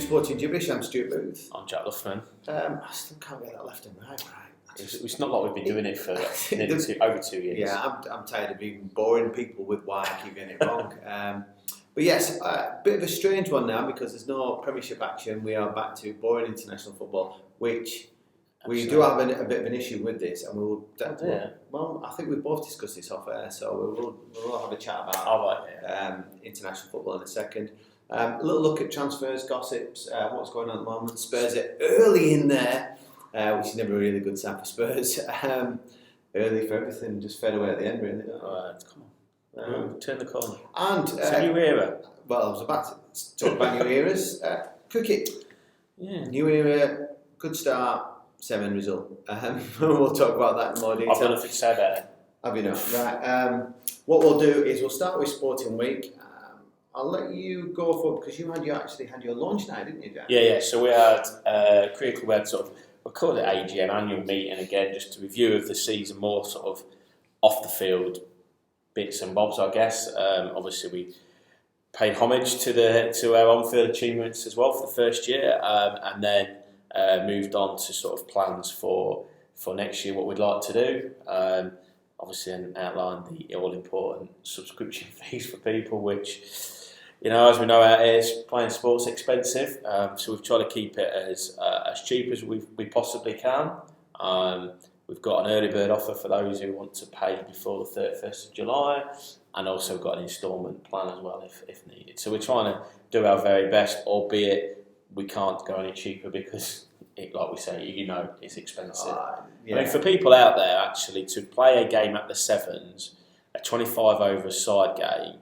supporting Jibberish. I'm Stu Booth. I'm Jack Luffman. I still can't get that left and right. It's not like we've been doing it for over 2 years. Yeah, I'm tired of being boring people with why I keep getting it wrong. But yes, a bit of a strange one now because there's no Premiership action. We are back to boring international football, which we do have a bit of an issue with this, and we'll. Well, I think we both discussed this off air, so we'll have a chat about international football in a second. A little look at transfers, gossips, what's going on at the moment. Spurs are early in there, which is never a really good sign for Spurs. Early for everything, just fade away at the end, really. Come on. Turn the corner. And it's a new era. Well, I was about to talk about new eras. Cricket. Yeah. New era, good start, 7 result. We'll talk about that in more detail. I've got nothing to say about it. Have you not? Right. What we'll do is we'll start with Sporting Week. I'll let you go for it because you actually had your launch night, didn't you, Jack? Yeah. So we had Cricket Club had sort of, we call it AGM, annual meeting again, just a review of the season, more sort of off the field bits and bobs, I guess. Obviously, we paid homage to our on-field achievements as well for the first year, and then moved on to sort of plans for next year, what we'd like to do. Obviously, and outlined the all-important subscription fees for people, which, you know, as we know out here, playing sport's expensive. So we've tried to keep it as cheap as we possibly can. We've got an early bird offer for those who want to pay before the 31st of July, and also got an instalment plan as well if needed. So we're trying to do our very best, albeit we can't go any cheaper because, like we say, you know, it's expensive. Yeah. I mean, for people out there, actually, to play a game at the Sevens, a 25 over side game,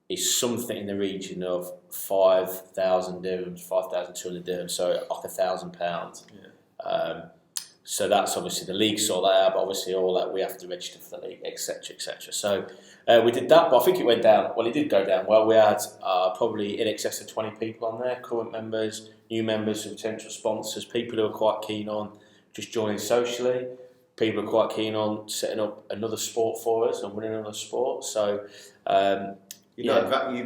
is something in the region of 5,000 dirhams, 5,200 dirhams, so like £1,000. Yeah. So that's obviously the league sort that out, but obviously all that we have to register for the league, etc., etc. So we did that, but I think it went down. Well, it did go down well. We had probably in excess of 20 people on there, current members, new members, potential sponsors, people who are quite keen on just joining socially. People are quite keen on setting up another sport for us and winning another sport. So you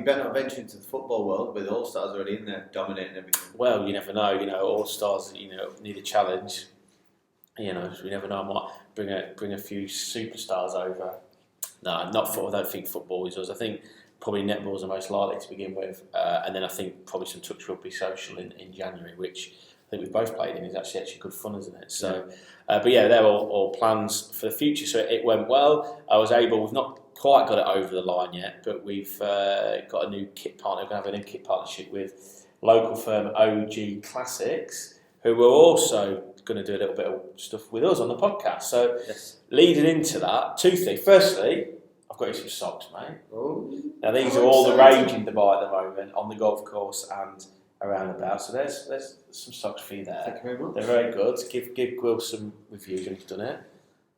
better not venture into the football world with All Stars already in there dominating everything. Well, you never know. You know, All Stars, need a challenge. You know, we never know. I might bring a few superstars over. No, not for. I don't think football is us. I think probably netball is the most likely to begin with, and then I think probably some touch rugby social in January, which I think we've both played in. Is actually good fun, isn't it? So, but yeah, they're all plans for the future. So it went well. We've not quite got it over the line yet, but we've got a new kit partner. We're going to have a new kit partnership with local firm OG Classics, who were also going to do a little bit of stuff with us on the podcast. So, leading into that, two things. Firstly, I've got you some socks, mate. Oh, now these are all the rage in Dubai at the moment on the golf course and around about. So there's some socks for you there. Thank you very much. They're very good. Give Will some reviews when he's done it.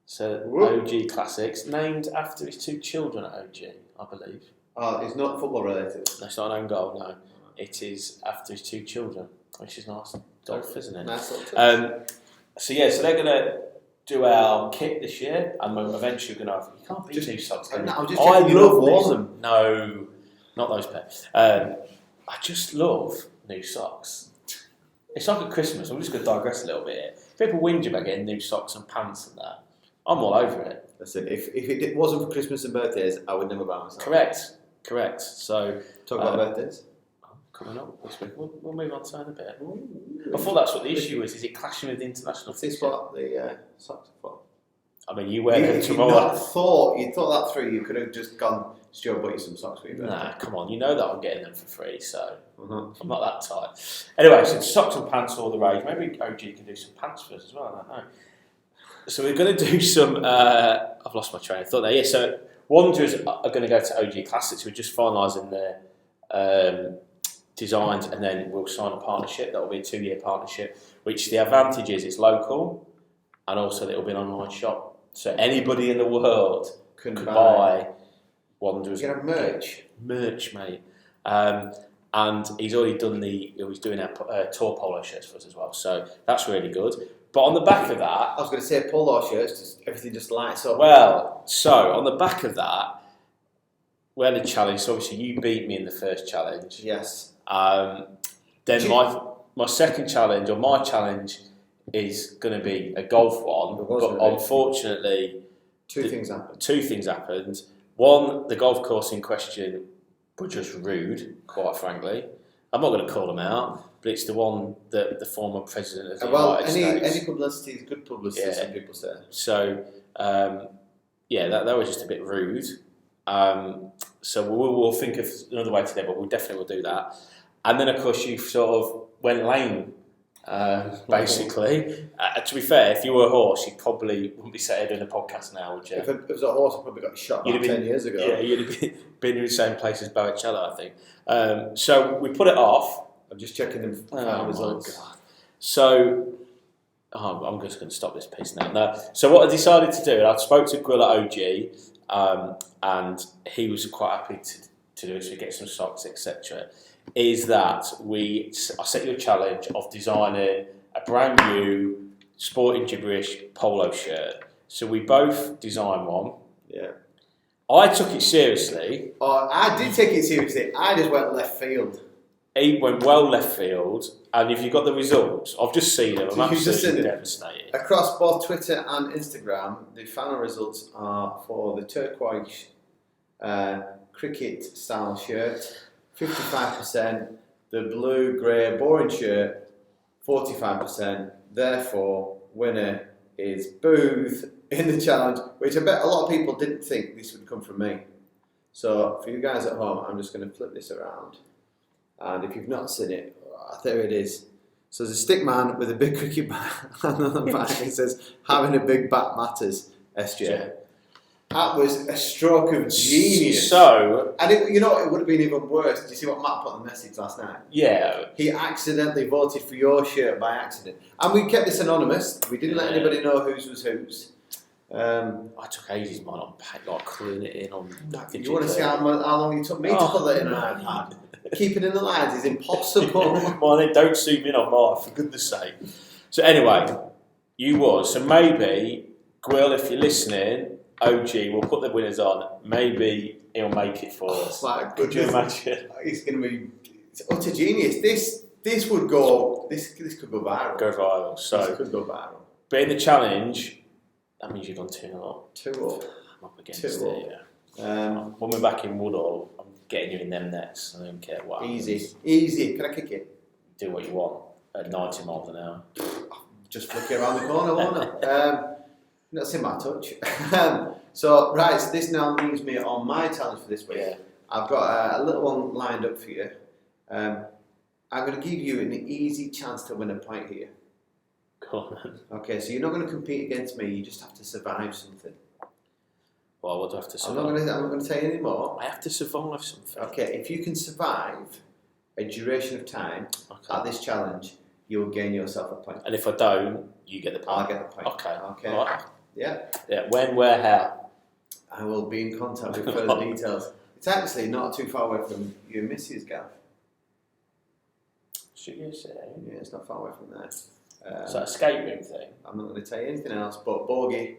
So OG Classics, named after his 2 children at OG, I believe. Oh, it's not football related. That's not an own goal, no. It is after his 2 children, which is nice. Golf, isn't it? Nice little so they're going to do our kit this year, and we're eventually going to have. You can't beat 2 socks. I love them. No, not those pairs. I just love new socks. It's like at Christmas. I'm just going to digress a little bit here. People whinge about getting new socks and pants and that. I'm all over it. Listen, if it wasn't for Christmas and birthdays, I would never buy myself. Correct. So talk about birthdays. Coming up this week. We'll move on to that in a bit. I thought that's what the issue is. Is it clashing with the international? This what the socks are for. I mean, you wear them You tomorrow. thought that through. You could have just gone, Stuart, bought you some socks for you. Nah, come on. You know that I'm getting them for free, so I'm not that tight. Anyway, so socks and pants all the rage. Maybe OG can do some pants for us as well. I don't know. So we're going to do some. I've lost my train of thought there. Yeah. So Wanderers are going to go to OG Classics. We're just finalising their designs, and then we'll sign a partnership. That will be a 2-year partnership, which the advantage is it's local, and also it'll be an online shop. So anybody in the world could buy Wanderers. You can have merch. Merch, mate. And he's already done he's doing our tour polo shirts for us as well. So that's really good. But on the back of that, I was going to say polo shirts, everything just lights up. Well, so on the back of that, we had a challenge. So obviously you beat me in the first challenge. Yes. Then my second challenge, or my challenge, is going to be a golf one. But unfortunately, two things happened. Two things happened. One, the golf course in question were just rude, quite frankly. I'm not going to call them out, but it's the one that the former president of the United States. Any publicity is good publicity, some people say. So, that was just a bit rude. So we'll think of another way today, but we definitely will do that. And then, of course, you sort of went lame, basically. To be fair, if you were a horse, you probably wouldn't be sat here doing a podcast now, would you? If it was a horse, I probably got shot about 10 years ago. Yeah, you'd have been in the same place as Barrichello, I think. So we put it off. I'm just checking the final results. God. So I'm just going to stop this piece now. No. So what I decided to do, I spoke to Grill at OG, and he was quite happy to do it, so we get some socks, etc. Is that I set you a challenge of designing a brand new Sporting Jibberish polo shirt. So we both designed one. Yeah. I took it seriously. Oh, I did take it seriously. I just went left field. He went well left field, and if you got the results, I've just seen them. I'm absolutely devastated. Across both Twitter and Instagram, the final results are for the turquoise cricket style shirt, 55%. The blue grey boring shirt, 45%. Therefore, winner is Booth in the challenge, which I bet a lot of people didn't think this would come from me. So for you guys at home, I'm just going to flip this around. And if you've not seen it, there it is. So there's a stick man with a big cricket bat on the back. It says, having a big bat matters, SJ. That was a stroke of genius. So, and it would have been even worse. Did you see what Matt put on the message last night? Yeah. He accidentally voted for your shirt by accident. And we kept this anonymous. We didn't let anybody know whose was whose. I took ages, man, on like colouring it in on. You want to see how long it took me to colour it in an iPad? Keeping in the lines is impossible. Well, then don't zoom in on mine, for goodness sake. So anyway, you was. So maybe, Grill, if you're listening, OG, we'll put the winners on. Maybe he'll make it for us. Could you imagine? It's going to be utter genius. This would go. This could go viral. Go viral. So this could go viral. But in the challenge, that means you've gone 2-0. 2-0. I'm up against it. Yeah. When we're back in Woodall, I'm getting you in them nets. I don't care what. Easy. Can I kick it? Do what you want at 90 miles an hour. Just flick it around the corner, won't I? That's in my touch. So this now leaves me on my challenge for this week. Yeah. I've got a little one lined up for you. I'm going to give you an easy chance to win a point here. Cool, man. Okay, so you're not going to compete against me. You just have to survive something. Well, what do I have to survive? I'm not going to tell you any more. I have to survive something. Okay, if you can survive a duration of time at this challenge, you will gain yourself a point. And if I don't, you get the point. I'll get the point. Okay. All right. Yeah. When, where, how? I will be in contact with further details. It's actually not too far away from your missus, Gav. Should you say? Yeah, it's not far away from there. Is that a skate room thing? I'm not going to tell you anything else, but Bogey,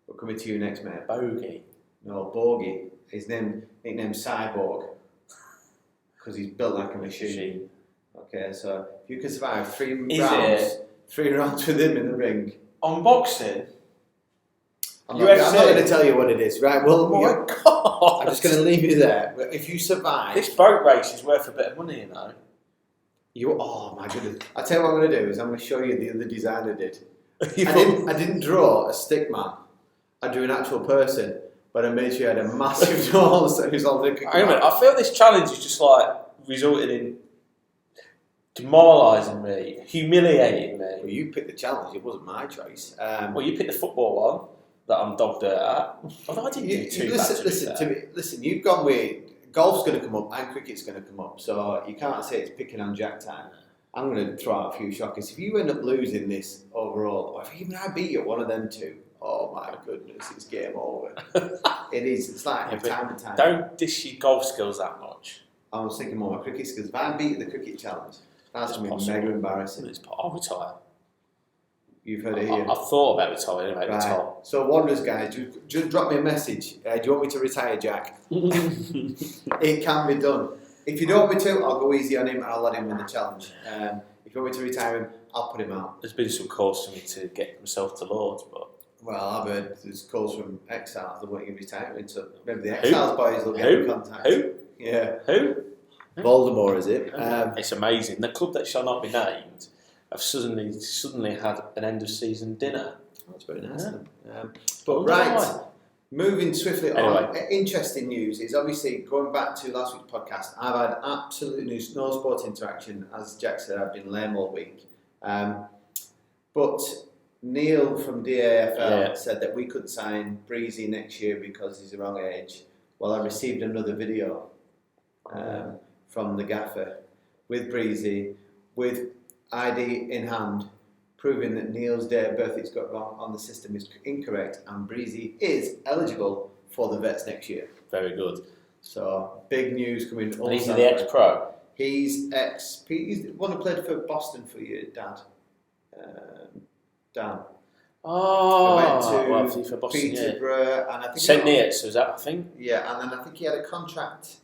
we're coming to you next, mate. Bogey? No, Bogey. His nicknamed Cyborg, because he's built like a machine. Okay, so if you can survive 3 rounds with him in the ring. Unboxing? I'm not going to tell you what it is, right? Well, oh my God! I'm just going to leave you there. If you survive... This boat race is worth a bit of money, you know. Oh my goodness. I'll tell you what I'm going to do is I'm going to show you the other design I did. I didn't draw a stick man. I drew an actual person, but I made sure I had a massive nose that was all looking. Hang on a minute, I feel this challenge is just like resulting in demoralising me, humiliating me. Well, you picked the challenge, it wasn't my choice. Well, you picked the football one that I'm dog dirt at. Although I didn't do too bad. Listen to me. Listen, you've gone with golf's going to come up and cricket's going to come up, so you can't say it's picking on Jack time. I'm going to throw out a few shockers. If you end up losing this overall, or if even I beat you at one of them two, oh my goodness, it's game over. It is. It's like time and time. Don't dish your golf skills that much. I was thinking more my cricket skills. If I beat the cricket challenge, that's going to be mega embarrassing. I'll retire. You've heard it here. I've thought about retiring anyway. Right. So, Wanderers guys, just drop me a message. Do you want me to retire, Jack? It can be done. If you don't want me to, I'll go easy on him and I'll let him win the challenge. If you want me to retire him, I'll put him out. There's been some calls for me to get himself to Lords, but Well, I've heard there's calls from Exiles that want him retired, so maybe the Exiles boys will get in contact. Who? Yeah. Who? Voldemort, is it? It's amazing. The club that shall not be named have suddenly had an end of season dinner. That's very nice. Yeah. But right, moving swiftly Anyway. on. Interesting news is obviously going back to last week's podcast. I've had absolutely no sport interaction. As Jack said, I've been lame all week. But Neil from DAFL said that we could sign Breezy next year because he's the wrong age. Well, I received another video from the gaffer with Breezy, with ID in hand, proving that Neil's date of birth he's got wrong on the system is incorrect, and Breezy is eligible for the Vets next year. Very good. So big news coming. And he's the ex-pro. He's the one who played for Boston for your dad, Dan. Oh, went to for Boston, Peterborough, and I think St. Neots, was that, I think? Yeah, and then I think he had a contract.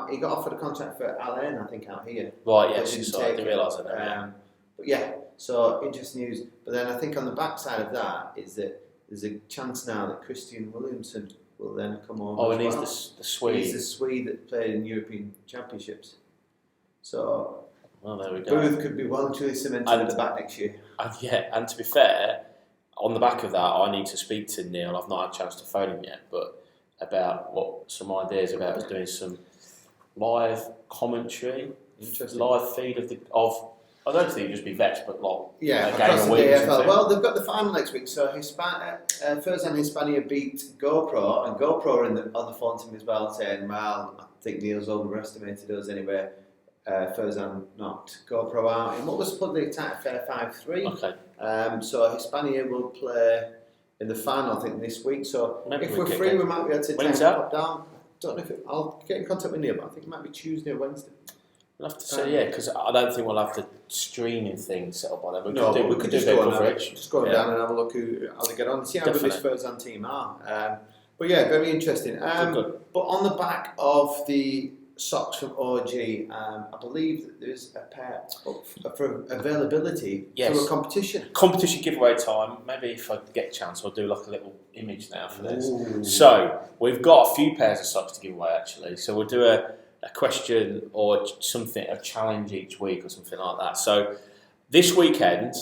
He got offered a contract for Allen, I think, out here. Right, yes, I didn't realise that. But yeah, so interesting news. But then I think on the backside of that is that there's a chance now that Christian Williamson will then come over. Oh, and he's the Swede. He's the Swede that played in European Championships. So, well, there we go. Booth could be well and truly cemented at the back next year. And to be fair, on the back of that, I need to speak to Neil. I've not had a chance to phone him yet, but about some ideas about us doing some live commentary, live feed of. I don't think it'd just be Vets, but across game the a week. DFL. Well, they've got the final next week, so Furzan Hispania beat GoPro, and GoPro are on the phone to me as well, saying, well, I think Neil's overestimated us anyway. Furzan knocked GoPro out in what was probably a fair 5-3. Okay. So Hispania will play in the final, I think, this week. So Maybe if we're free, we might be able to take that? down. Don't know if I'll get in contact with Neil, but I think it might be Tuesday or Wednesday. We'll have to say, because I don't think we'll have the streaming thing set up by then. We could do just their go coverage. just go down and have a look how they get on. See how good this Furzan team are. But yeah, very interesting. Good. But on the back of the socks from OG, I believe that there's a pair up for availability for a competition. Competition giveaway time. Maybe if I get a chance, I'll do like a little image now for this. Ooh. So we've got a few pairs of socks to give away actually. So we'll do a question or something, a challenge each week or something like that. So this weekend,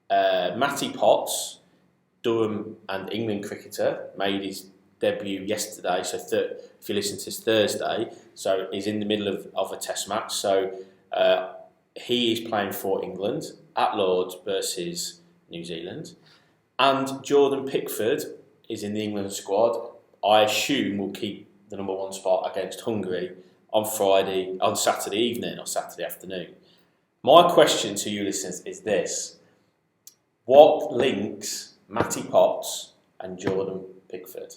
Matty Potts, Durham and England cricketer, made his debut yesterday. So if you listen to this Thursday, so he's in the middle of a test match. So he is playing for England at Lords versus New Zealand. And Jordan Pickford is in the England squad. I assume will keep the number one spot against Hungary on Saturday evening or Saturday afternoon. My question to you listeners is this: what links Matty Potts and Jordan Pickford?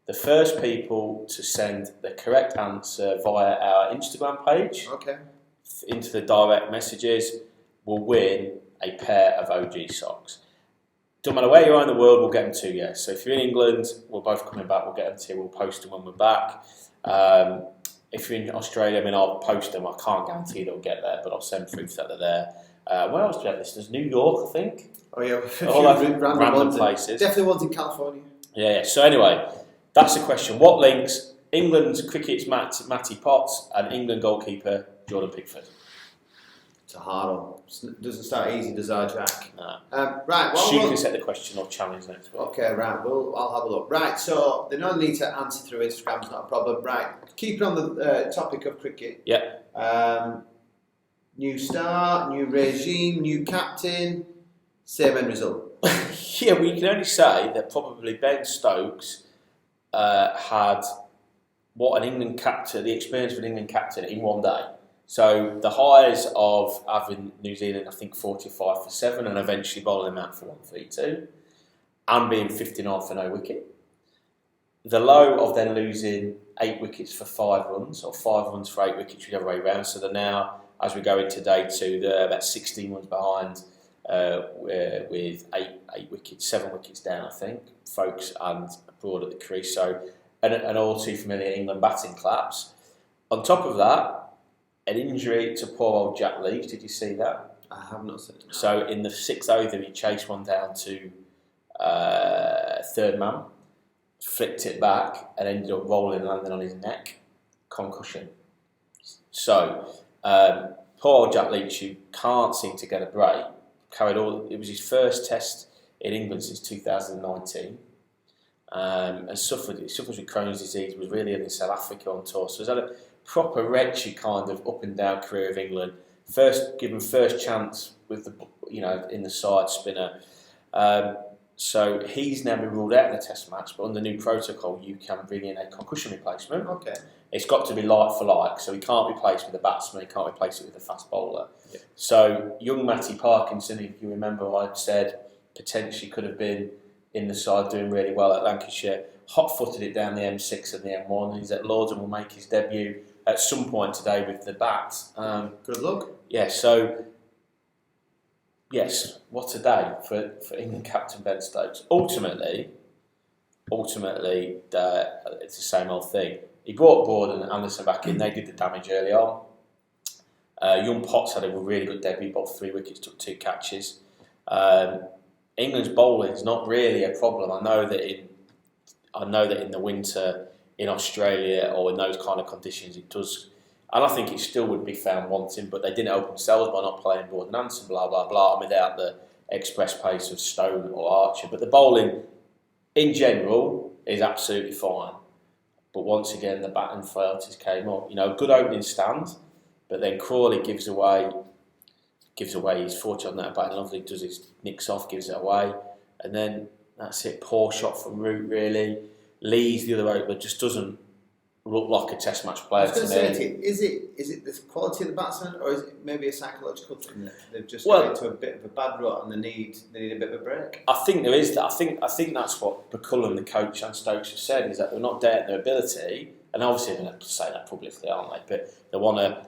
The first people to send the correct answer via our Instagram page into the direct messages will win a pair of OG socks. Don't matter where you are in the world, we'll get them to you. So if you're in England, we're both coming back, we'll get them to you, we'll post them when we're back. If you're in Australia, I'll post them. I can't guarantee they'll get there, but I'll send proof that they're there. Where else do we have listeners? New York, I think. Oh yeah, all random places. Definitely ones in California. Yeah. So anyway, that's the question. What links England's cricket's Matty Potts and England goalkeeper Jordan Pickford? It's a hard one. It doesn't start easy, does our Jack? No. Right. Well, you can set the question or challenge next week. Okay, right. I'll have a look. Right. So they don't need to answer through Instagram. It's not a problem. Right. Keep it on the topic of cricket. Yeah. New start, new regime, new captain. Same end result. Yeah, we can only say that probably Ben Stokes had what an England captain, the experience of an England captain in one day. So the highs of having New Zealand, I think 45 for 7, and eventually bowling them out for 132, and being 59 for no wicket. The low of then losing 8 wickets for 5 runs, or 5 runs for 8 wickets, whichever way round. So they're now, as we go into day 2, they're about 16 runs behind with 8 wickets, 7 wickets down, I think, folks, and abroad at the crease. So, and all too familiar England batting claps. On top of that, an injury to poor old Jack Leach. Did you see that? I have not seen it. So in the 6th over, he chased one down to third man, flicked it back, and ended up rolling and landing on his neck. Concussion. So poor old Jack Leach, who can't seem to get a break, carried all. It was his first test in England since 2019. And suffered with Crohn's disease, was really ill in South Africa on tour. So he's had a proper wretched kind of up and down career of England. Given first chance with the in the side spinner. So he's now been ruled out of the Test match, but under new protocol, you can bring in a concussion replacement. Okay. It's got to be like for like, so he can't replace with a batsman, he can't replace it with a fast bowler. Yeah. So young Matty Parkinson, if you remember, I said potentially could have been in the side doing really well at Lancashire, hot-footed it down the M6 and the M1, and he's at Lords and will make his debut at some point today with the bat. Good luck. Yeah, so, yes, what a day for England captain Ben Stokes. Ultimately, it's the same old thing. He brought Broad and Anderson back in, they did the damage early on. Young Potts had a really good debut, bowled 3 wickets, took 2 catches. England's bowling is not really a problem. I know that in the winter in Australia or in those kind of conditions it does, and I think it still would be found wanting. But they didn't help themselves by not playing Broad and Anderson, blah blah blah, without the express pace of Stone or Archer. But the bowling in general is absolutely fine. But once again, the batting frailties came up. Good opening stand, but then Crawley gives away his fortune on that bat. Lovely does his nicks off, gives it away, and then that's it. Poor shot from Root, really. Lee's the other opener just doesn't look like a Test match player to me. Is it the quality of the batsman, or is it maybe a psychological thing that they've just got into a bit of a bad rut and they need a bit of a break? I think there is that. I think that's what McCullum, the coach, and Stokes have said, is that they're not doubting their ability, and obviously they're going to say that publicly, aren't they? But they want to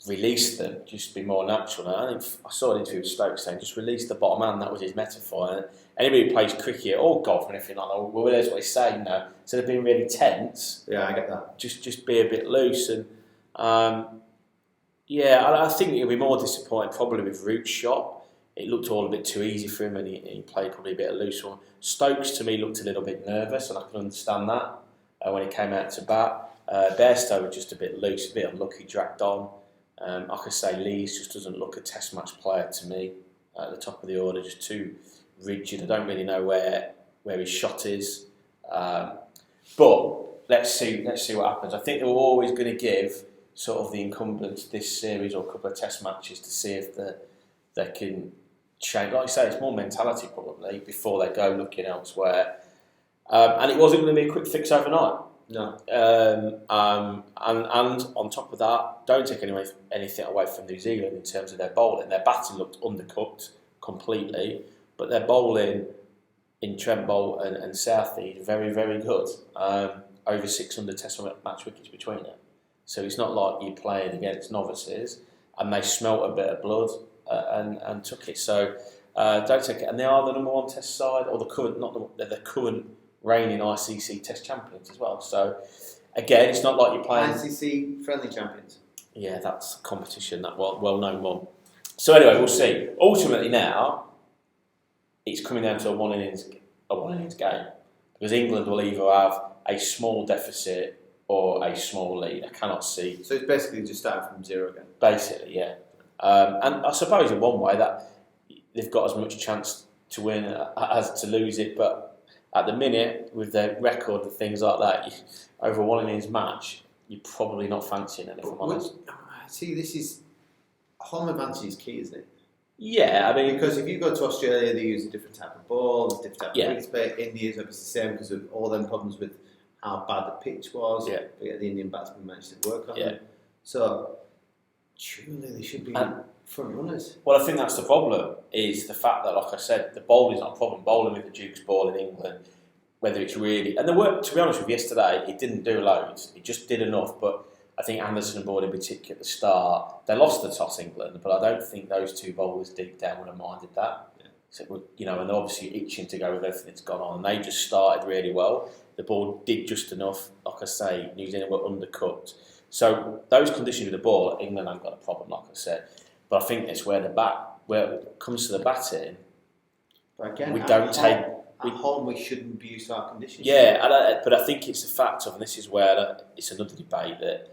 release them, just be more natural. And I think I saw an interview with Stokes saying, just release the bottom hand. That was his metaphor. And anybody who plays cricket or golf or anything like that, well, that's what he's saying now. Instead of being really tense, yeah, I get that. Just be a bit loose. And I think he'll be more disappointed probably with Root's shot. It looked all a bit too easy for him, and he played probably a bit of loose one. Stokes to me looked a little bit nervous, and I can understand that when he came out to bat. Bairstow was just a bit loose, a bit unlucky, dragged on. Like I say, Lees just doesn't look a Test match player to me at the top of the order, just too rigid. I don't really know where his shot is. But let's see what happens. I think they were always going to give sort of the incumbents this series or a couple of Test matches to see if they can change. Like I say, it's more mentality probably before they go looking elsewhere. And it wasn't going to be a quick fix overnight. No. And on top of that, don't take anything away from New Zealand in terms of their bowling. Their batting looked undercooked completely, but their bowling in Trent Bolt and Southey is very, very good. Over 600 Test match wickets between them. So it's not like you're playing against novices, and they smelt a bit of blood and took it. So don't take it. And they are the number 1 Test side, or they're the current reigning ICC Test champions as well. So again, it's not like you're playing ICC friendly champions. Yeah, that's a competition, that well-known one. So anyway, we'll see. Ultimately now, it's coming down to a one innings game, because England will either have a small deficit or a small lead. I cannot see. So it's basically just starting from zero again. Basically, yeah. And I suppose in one way that they've got as much chance to win as to lose it, but at the minute, with their record and things like that, over a one innings match, you're probably not fancying it, if I'm honest. See, this is home advantage is key, isn't it? Yeah, I mean, because if you go to Australia, they use a different type of ball, a different type of Yeah. wicket play. India's obviously the same because of all them problems with how bad the pitch was. Yeah. But yeah, the Indian batsmen managed to work on Yeah. them. So surely they should be front runners. Well, I think that's the problem, is the fact that, like I said, the bowling is not a problem. Bowling with the Duke's ball in England, whether it's really... And the work, to be honest with you, yesterday, it didn't do loads. It just did enough, but I think Anderson and Broad in particular at the start, they lost the toss, England, but I don't think those two bowlers deep down would have minded that. Yeah. So, and they're obviously itching to go with everything that's gone on, and they just started really well. The ball did just enough. Like I say, New Zealand were undercooked. So those conditions with the ball, England haven't got a problem, like I said. But I think it's where it comes to the batting, But again, we don't take. At home, we shouldn't be used to our conditions. Yeah, but I think it's a fact of, and this is where it's another debate that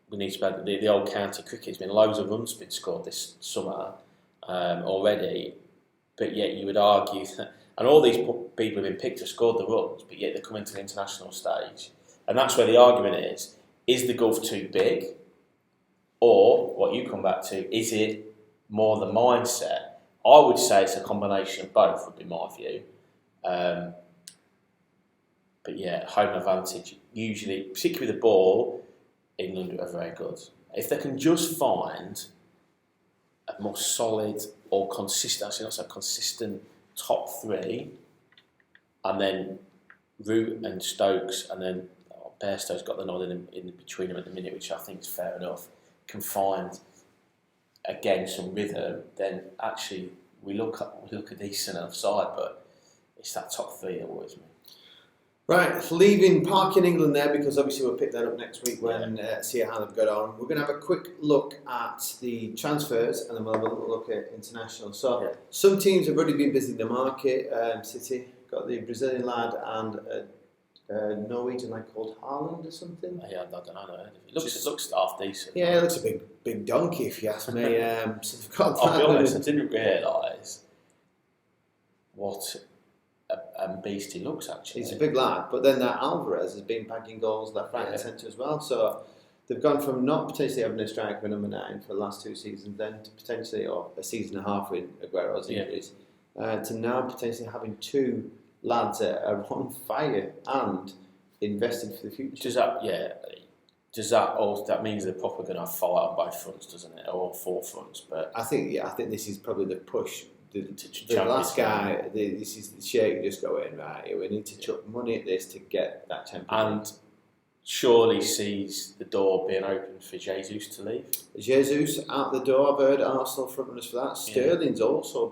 we need to about the old county cricket. There's been loads of runs been scored this summer already, but yet you would argue that, and all these people have been picked to score the runs, but yet they're coming to the international stage, and that's where the argument is the gulf too big, or what you come back to, is it more the mindset? I would say it's a combination of both, would be my view. But yeah, home advantage, usually, particularly with the ball, England are very good. If they can just find a more solid or consistent, actually not so consistent top three, and then Root and Stokes, and then Bairstow's got the nod in between them at the minute, which I think is fair enough, can find again some rhythm, then actually we look a decent enough side, but it's that top three that worries me. Right, leaving parking England there, because obviously we'll pick that up next week when see how they've got on. We're going to have a quick look at the transfers, and then we'll have a little look at international. So some teams have already been busy in the market. City got the Brazilian lad and a Norwegian lad called Haaland or something. Yeah, I don't know. It looks half decent. Yeah, it looks a big donkey if you ask me. So they've got I'll be honest, I didn't realise what a beast he looks, actually. He's a big lad, but then that Alvarez has been bagging goals left, right and centre as well. So they've gone from not potentially having a striker number 9 for the last 2 seasons, then to potentially, or a season and a half with Aguero's injuries, to now potentially having 2 lads that are on fire and invested for the future. That means they're probably going to have fight on both fronts, doesn't it? Or 4 fronts, but I think this is probably the push. The last guy, this is the sheikh just going, right, we need to chuck money at this to get that champion. And surely sees the door being open for Jesus to leave. Jesus out the door, I've heard Arsenal front runners for that. Sterling's also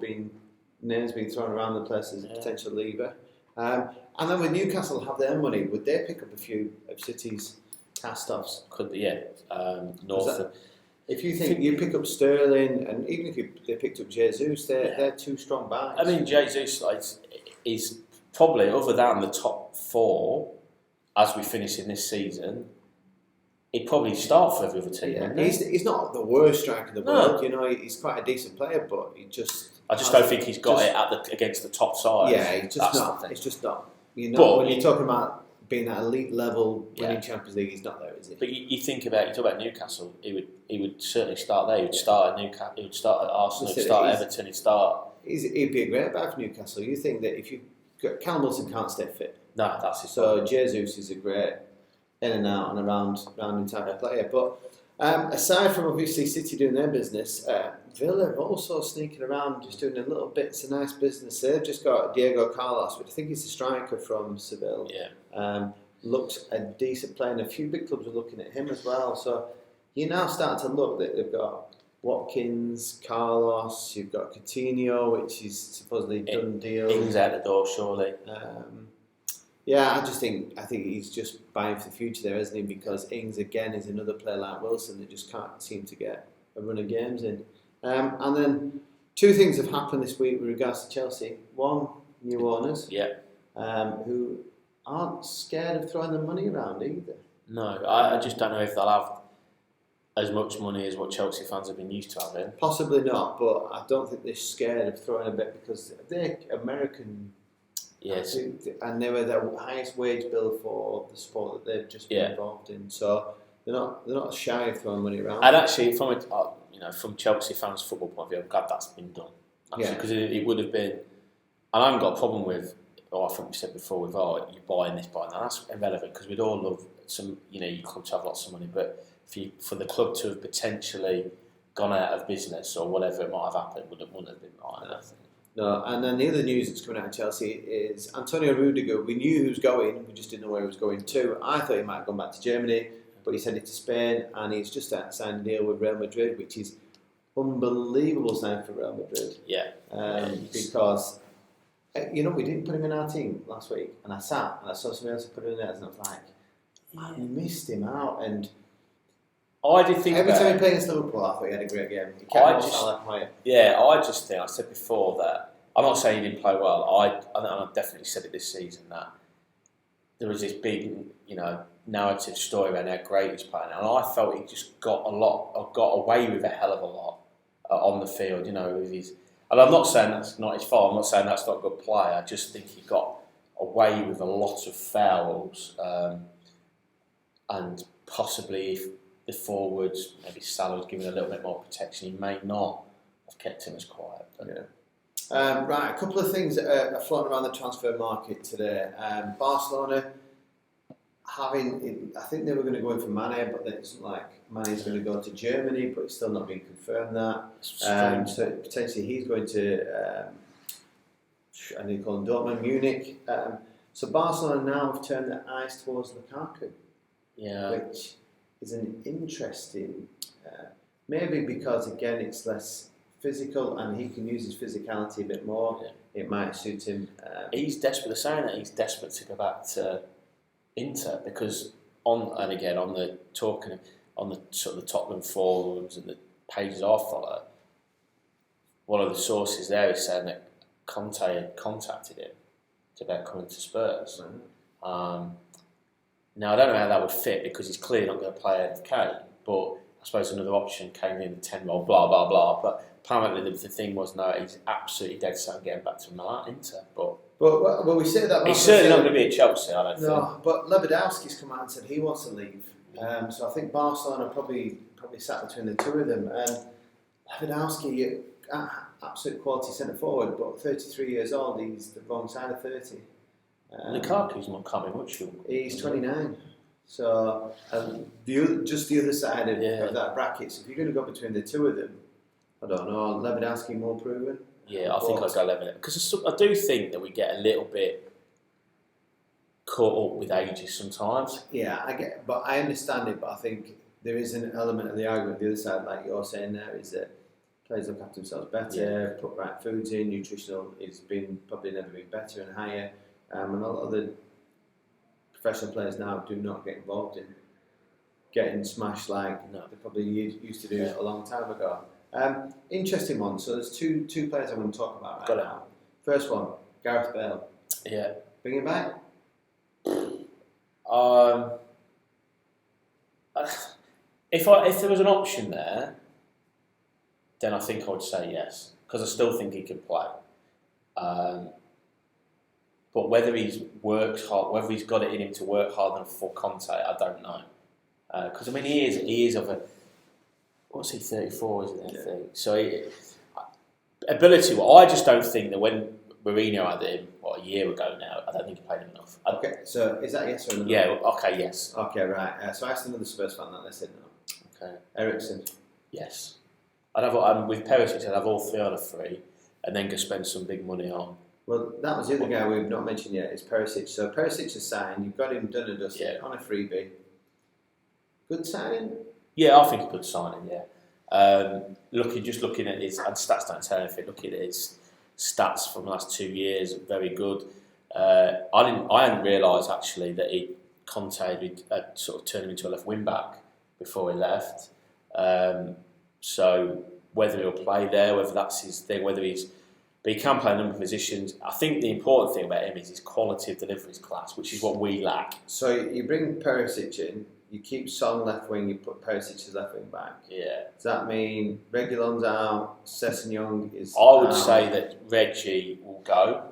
names being thrown around the place as a potential leaver. And then with Newcastle have their money, would they pick up a few of City's cast-offs? Could be, North. If you think you pick up Sterling, and even if they picked up Jesus, they're 2 strong backs. I mean, Jesus is probably, other than the top 4, as we finish in this season, he'd probably start for every other team. Yeah. He's not the worst striker in the world. You know, he's quite a decent player, but he just... I just don't think he's got it against the top side. Yeah, it's just not. You know, when you're talking about being at elite level, winning Champions League, he's not there, is he? But you talk about Newcastle, he would certainly start there. He would start at Newcastle, he would start at Arsenal, he'd start at Everton, he'd be a great back for Newcastle. You think that if Callum Wilson can't stay fit. No, that's it. So Jesus is a great in and out and rounding type of player. But aside from obviously City doing their business, Villa are also sneaking around, just doing a little bits of nice business. They've just got Diego Carlos, which I think is a striker from Seville. Yeah. Looks a decent player, and a few big clubs are looking at him as well. So you now start to look that they've got Watkins, Carlos, you've got Coutinho, which is supposedly done deal. Ings out the door, surely. I think he's just buying for the future there, isn't he? Because Ings again is another player like Wilson that just can't seem to get a run of games in. And then 2 things have happened this week with regards to Chelsea. One, new owners, who aren't scared of throwing the money around either. No, I just don't know if they'll have as much money as what Chelsea fans have been used to having. Possibly not, but I don't think they're scared of throwing a bit because they're American. Yes. And they were the highest wage bill for the sport that they've just been involved in. So they're not shy of throwing money around. And actually, from Chelsea fans' football point of view, I'm glad that's been done. Because it would have been, and I haven't got a problem with. I think we said before with you buying this, buying that. That's irrelevant because we'd all love some. Your club to have lots of money, but for the club to have potentially gone out of business or whatever it might have happened wouldn't have been right. I think. No, and then the other news that's coming out of Chelsea is Antonio Rudiger. We knew he was going, we just didn't know where he was going to. I thought he might have gone back to Germany, but he's headed to Spain, and he's just signed a deal with Real Madrid, which is unbelievable sign for Real Madrid. Yeah. Because, we didn't put him in our team last week, and I saw somebody else put him in there, and I was like, I missed him out, and I did think every time he played against Liverpool, I thought he had a great game. He kept I just think I said before that I'm not saying he didn't play well. I've definitely said it this season that there was this big, narrative story around how great he's playing, and I felt he just got away with a hell of a lot on the field. With his, and I'm not saying that's not his fault. I'm not saying that's not a good play. I just think he got away with a lot of fouls, and possibly if the forwards, maybe Salah was given a little bit more protection, he may not have kept him as quiet. Right, a couple of things that are floating around the transfer market today. Barcelona I think they were going to go in for Mane, but then it's like Mane's going to go to Germany, but it's still not been confirmed that. So potentially he's going to, I think call him Dortmund, Munich. So Barcelona now have turned their eyes towards Lukaku, which is an interesting, maybe because again it's less physical and he can use his physicality a bit more. It might suit him. He's desperate. They're saying that he's desperate to go back to Inter because on the sort of the Tottenham forums and the pages I follow, one of the sources there is saying that Conte had contacted him about coming to Spurs. Now I don't know how that would fit because he's clearly not going to play ahead of Kane, but I suppose another option came in the 10-year-old, blah blah blah. But apparently the thing was no, he's absolutely dead set on getting back to Inter. But we say that he's certainly not going to be at Chelsea, I don't think. No, but Lewandowski's come out and said he wants to leave. So I think Barcelona probably sat between the two of them. Lewandowski, absolute quality centre forward, but 33 years old. He's the wrong side of 30. Lukaku's not coming much. He's 29. So just the other side of that bracket. So if you're going to go between the two of them, I don't know. Lewandowski more proven. Yeah, I think I'd go Lewandowski because I do think that we get a little bit caught up with ages sometimes. Yeah, but I understand it. But I think there is an element of the argument. The other side, like you're saying there, is that players look after themselves better, put right foods in, nutritional. It's probably never been better and higher. And a lot of the professional players now do not get involved in getting smashed like they probably used to do a long time ago. Interesting one. So there's two players I want to talk about right now. First one, Gareth Bale. Yeah. Bring him back? If there was an option there, then I think I would say yes because I still think he can play. But whether he's worked hard, whether he's got it in him to work hard enough for Conte, I don't know. Because he is of a. What's he? 34, isn't he? I think. So ability. Well, I just don't think that when Mourinho had him, a year ago now, I don't think he played him enough. Okay, so is that yes or no? Yeah. Okay. Yes. Okay. Right. So I asked another Spurs fan that they said no. Okay. Eriksen. Yes. I'd have with Perisic. I'd have all three on a free, and then go spend some big money on. Well, that was the other guy we've not mentioned yet. Is Perisic. So Perisic is signed. You've got him done and dusted on a freebie. Good signing. Yeah, I think a good signing. Yeah. Looking at his and stats don't tell anything. Looking at his stats from the last 2 years, very good. I hadn't realised actually that Conte had sort of turned him into a left wing back before he left. So whether he'll play there, whether that's his thing, but he can play a number of positions. I think the important thing about him is his quality of delivery class, which is what we lack. So you bring Perisic in, you keep Son left wing, you put Perisic as left wing back. Yeah. Does that mean Reguilon's out, Sessegnon is I would say that Reggie will go,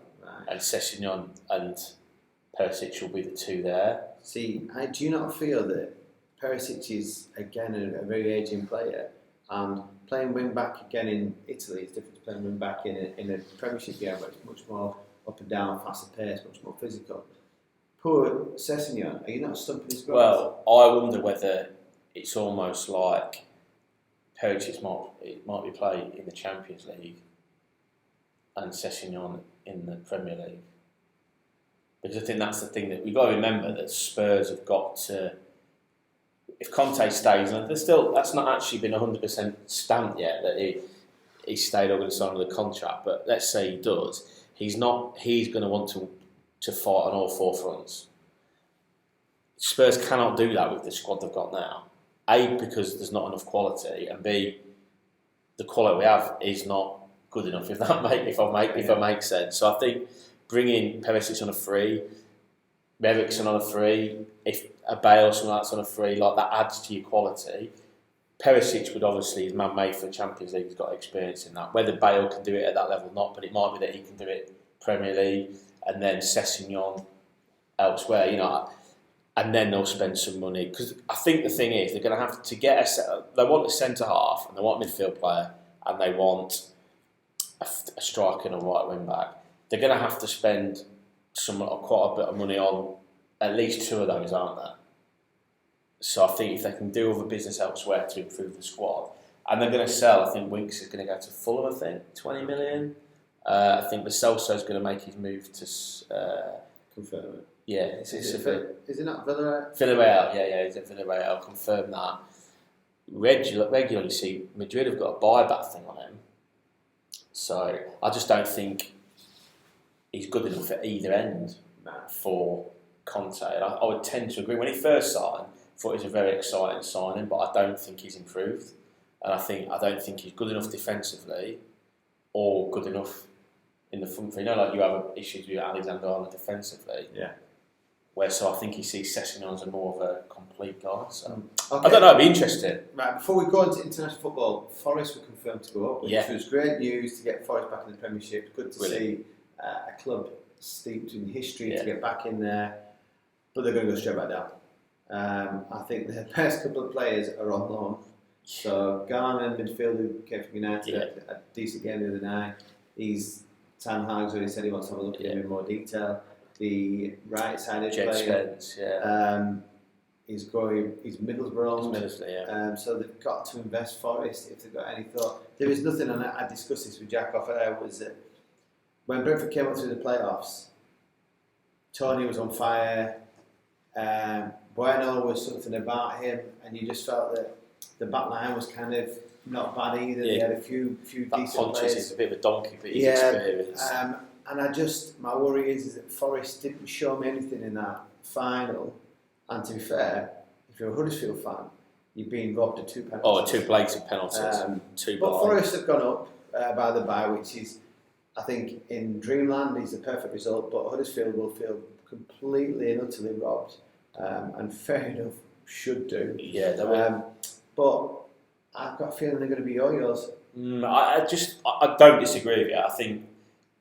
and Sessegnon and Perisic will be the two there. See, do you not feel that Perisic is, again, a very ageing player, and playing wing back again in Italy is different to playing wing back in a Premiership game where it's much more up and down, faster pace, much more physical. Poor Sessegnon, are you not stumping his growth? Well, I wonder whether it's almost like Perisic might be playing in the Champions League and Sessegnon in the Premier League. Because I think that's the thing that we've got to remember, that Spurs have got to. If Conte stays, and that's not actually been 100% stamped yet that he stayed or going to sign another contract. But let's say he does, he's going to want to fight on all four fronts. Spurs cannot do that with the squad they've got now. A, because there's not enough quality, and B, the quality we have is not good enough. If I make sense. So I think bringing Perisic on a free, Eriksen on a free, if a Bale or something like that's on a free, like that adds to your quality. Perisic would obviously is man made for the Champions League. He's got experience in that. Whether Bale can do it at that level or not, but it might be that he can do it Premier League, and then Sessegnon elsewhere. And then they'll spend some money, because I think the thing is they're going to have to get they want a centre half, and they want a midfield player, and they want a striker and a right wing back. They're going to have to spend quite a bit of money on at least two of those, aren't they? So I think if they can do other business elsewhere to improve the squad, and they're going to sell, I think Winks is going to go to Fulham. I think 20 million. I think Lo Celso is going to make his move to. Confirm it. Yeah, is it not Villarreal? Villarreal, yeah, he's at Villarreal. Confirm that. Regularly, see Madrid have got a buyback thing on him, so I just don't think he's good enough at either end for Conte. And I would tend to agree. When he first signed, I thought it was a very exciting signing, but I don't think he's improved, and I don't think he's good enough defensively, or good enough in the front three. Like you have issues with Alexander-Arnold defensively. Yeah. So I think he sees Sessegnon as more of a complete guy. So okay. I don't know. It'd be interesting. Right, before we go into international football, Forest were confirmed to go up, which was great news to get Forest back in the Premiership. Good to see a club steeped in history to get back in there, but they're going to go straight back down. I think the best couple of players are on loan. So Garner, midfielder who came from United, had a decent game the other night. Tan Hag's already said he wants to have a look at him in more detail. The right-sided player, he's Middlesbrough. So they've got to invest Forest if they've got any thought. There is nothing, and I discussed this with Jack off air, was that when Brentford came up through the playoffs, Tony was on fire, Bueno was something about him, and you just felt that the back line was kind of not bad either. They had a few decent players. He's a bit of a donkey, but he's experienced. And my worry is that Forest didn't show me anything in that final. And to be fair, if you're a Huddersfield fan, you've been robbed of two penalties. Oh, two blatant penalties. But Forest have gone up by the bye, which is, I think, in Dreamland is the perfect result. But Huddersfield will feel completely and utterly robbed, and fair enough, should do. Yeah, they will. But I've got a feeling they're going to be yo-yos. I don't disagree with you. I think,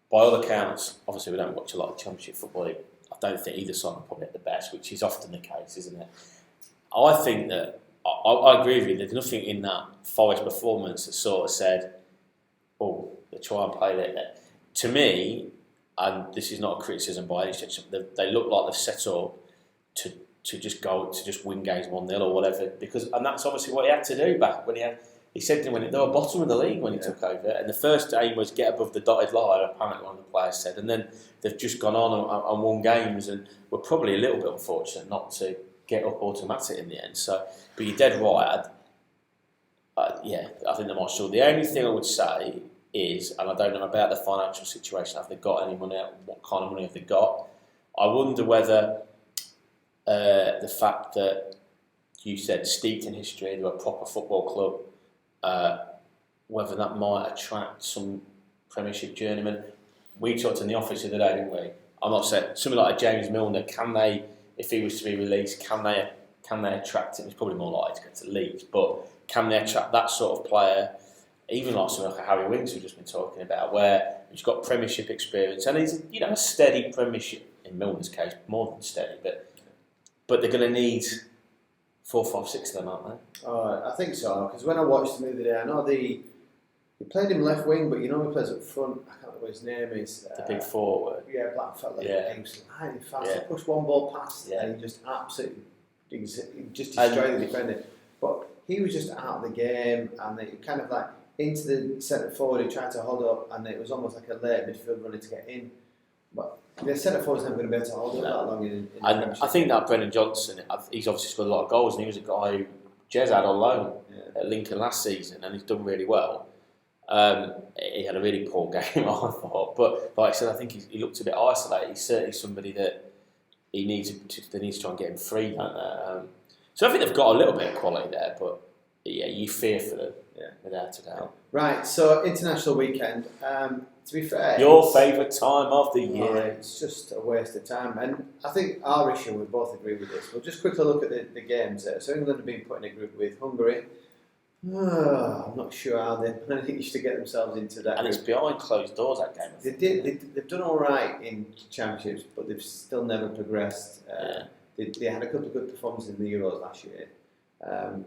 by all accounts, obviously we don't watch a lot of Championship football. I don't think either side are probably at the best, which is often the case, isn't it? I think that I agree with you. There's nothing in that Forest performance that sort of said, "Oh, they try and play that." To me, and this is not a criticism by any stretch, they look like they've set up to just win games 1-0 or whatever, and that's obviously what he had to do back when he said when they were bottom of the league when he took over, and the first aim was get above the dotted line, apparently one of the players said, and then they've just gone on and won games, and were probably a little bit unfortunate not to get up automatic in the end. So, but you're dead right. I think they might struggle. The only thing I would say is, and I don't know about the financial situation, have they got any money? What kind of money have they got? I wonder whether the fact that you said steeped in history, they're a proper football club, whether that might attract some Premiership journeymen. We talked in the office the other day, didn't we? I'm not saying something like a James Milner. Can they, if he was to be released, can they attract him? It's probably more likely to go to Leeds, but can they attract that sort of player? Even like something like a Harry Winks we've just been talking about, where he's got Premiership experience and he's a steady Premiership, in Milner's case, more than steady, but they're going to need 4, 5, 6 of them, aren't they? I think so, because when I watched him the other day, I know he played him left wing, but he plays up front. I can't remember what his name is. The big forward. Yeah, black fella. Yeah. He was lightning fast. He pushed one ball past and he just absolutely destroyed the defender. But he was just out of the game, and they kind of like into the centre forward. He tried to hold up, and it was almost like a late midfield running to get in. But the centre forward's never going to be able to hold up that long. And I think that Brennan Johnson, he's obviously scored a lot of goals, and he was a guy who Jez had on loan at Lincoln last season, and he's done really well. He had a really poor game, I thought, but like I said, I think he looked a bit isolated. He's certainly somebody that they need to try and get him free, don't they? So I think they've got a little bit of quality there, but yeah, you fear for them, without a doubt. Right, so international weekend. To be fair, your favourite time of the year. It's just a waste of time, and I think our issue, we both agree with this. We'll just quickly look at the games there. So England have been put in a group with Hungary. I'm not sure how they managed to get themselves into that. And group. It's behind closed doors, that game. They've done all right in championships, but they've still never progressed. They had a couple of good performances in the Euros last year. And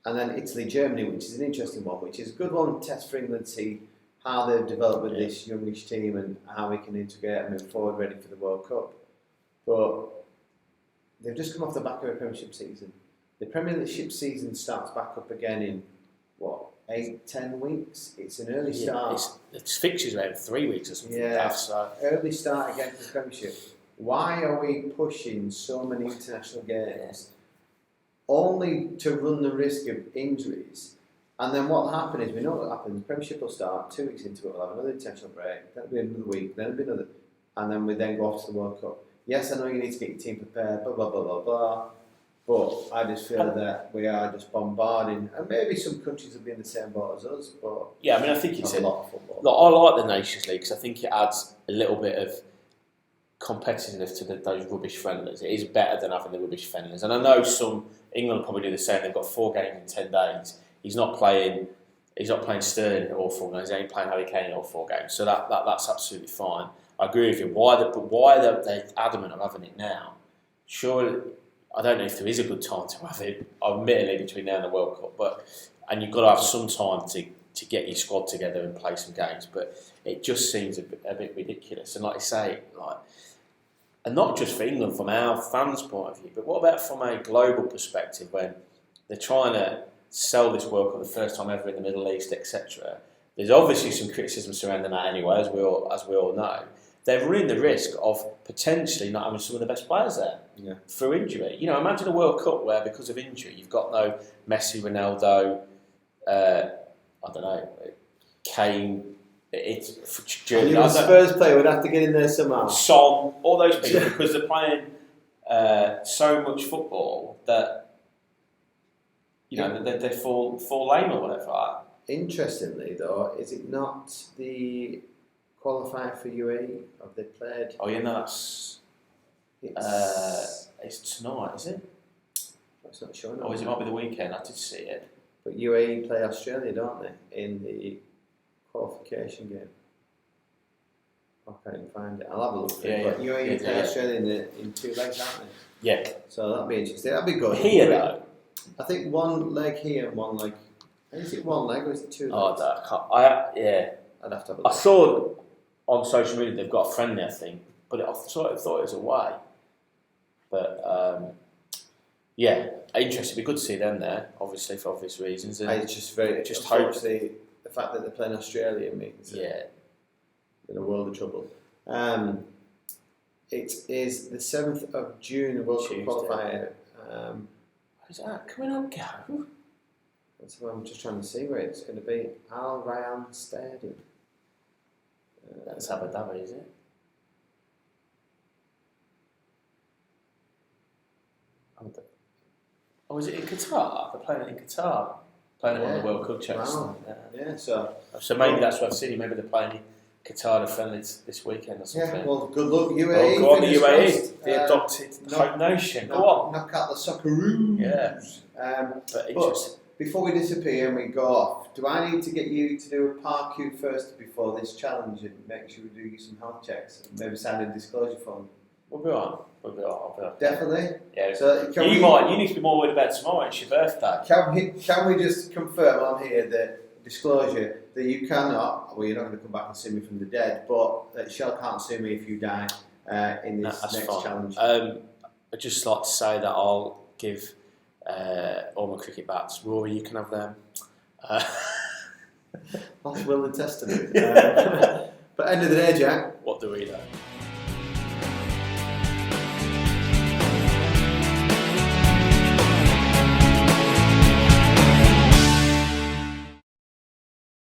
then Italy-Germany, which is an interesting one, which is a good one test for England to see how they've developed with this youngish team and how we can integrate and move forward ready for the World Cup. But they've just come off the back of a Premiership season. The Premiership season starts back up again in, 8-10 weeks? It's an early start. It's fixtures around 3 weeks or something. Early start again for the Premiership. Why are we pushing so many international games only to run the risk of injuries? And then what will happen is, we know what happens, the Premiership will start, 2 weeks into it we'll have another international break, then it'll be another week, then it'll be another, and then we then go off to the World Cup. Yes, I know you need to get your team prepared, blah, blah, blah, blah, blah, but I just feel that we are just bombarding, and maybe some countries will be in the same boat as us, but yeah, I mean, I think it's a lot of football. Look, I like the Nations League because I think it adds a little bit of competitiveness to those rubbish friendlies. It is better than having the rubbish friendlies, and I know England will probably do the same. They've got 4 games in 10 days. He's not playing Sterling in all 4 games. He ain't playing Harry Kane in all 4 games. So that's absolutely fine. I agree with you. Why they're adamant of having it now? Surely, I don't know if there is a good time to have it, admittedly, between now and the World Cup. And you've got to have some time to get your squad together and play some games. But it just seems a bit ridiculous. And like I say, and not just for England, from our fans' point of view, but what about from a global perspective when they're trying to sell this World Cup the first time ever in the Middle East, etc. There's obviously some criticism surrounding that anyway, as we all know. They're running the risk of potentially not having some of the best players there through injury. Imagine a World Cup where, because of injury, you've got no Messi, Ronaldo, I don't know, Kane. It's Germany. A Spurs player would have to get in there somehow. Son, all those people, because they're playing so much football that. They fall lame or whatever. Interestingly, though, is it not the qualifier for UAE? Have they played? Oh, it's tonight, is it? It's not sure. Or it might be the weekend. I did see it. But UAE play Australia, don't they, in the qualification game? I can't even find it. I'll have a look. But UAE play Australia in 2 legs, aren't they? Yeah. So that'd be interesting. That'd be good. Here, though. I think 1 leg here and 1 leg. Is it 1 leg or is it 2 legs? I'd have to have a look. I saw on social media they've got a friendly, I think, but I thought it was away. But interesting. It'd be good to see them there, obviously for obvious reasons. And it's just hope the fact that they're playing Australia means in a world of trouble. It is the 7th of June, the World Cup qualifier. Is that coming on go? That's what I'm just trying to see where it's going to be. Al Rayyan Stadium. That's Abu Dhabi, is it? Oh, is it in Qatar? They're playing it in Qatar. Playing it on the World Cup checks. Wow. So maybe that's what I've seen. Maybe they're playing Qatar to friendlies this weekend or something. Yeah, well, good luck, UAE. Go on, the UAE. The adopted home nation. Go on. Knock out the Socceroos. Yeah. But before we disappear and we go off, do I need to get you to do a parkour first before this challenge and make sure we do some health checks and maybe sign a disclosure form? We'll be on. Definitely. Yeah. So you need to be more worried about tomorrow. It's your birthday. Can we just confirm on here that disclosure that you cannot? Well, you're not going to come back and sue me from the dead, but that Shell can't sue me if you die in this next challenge. I'd just like to say that I'll give all my cricket bats. Rory, you can have them. That's will and testament. But end of the day, Jack.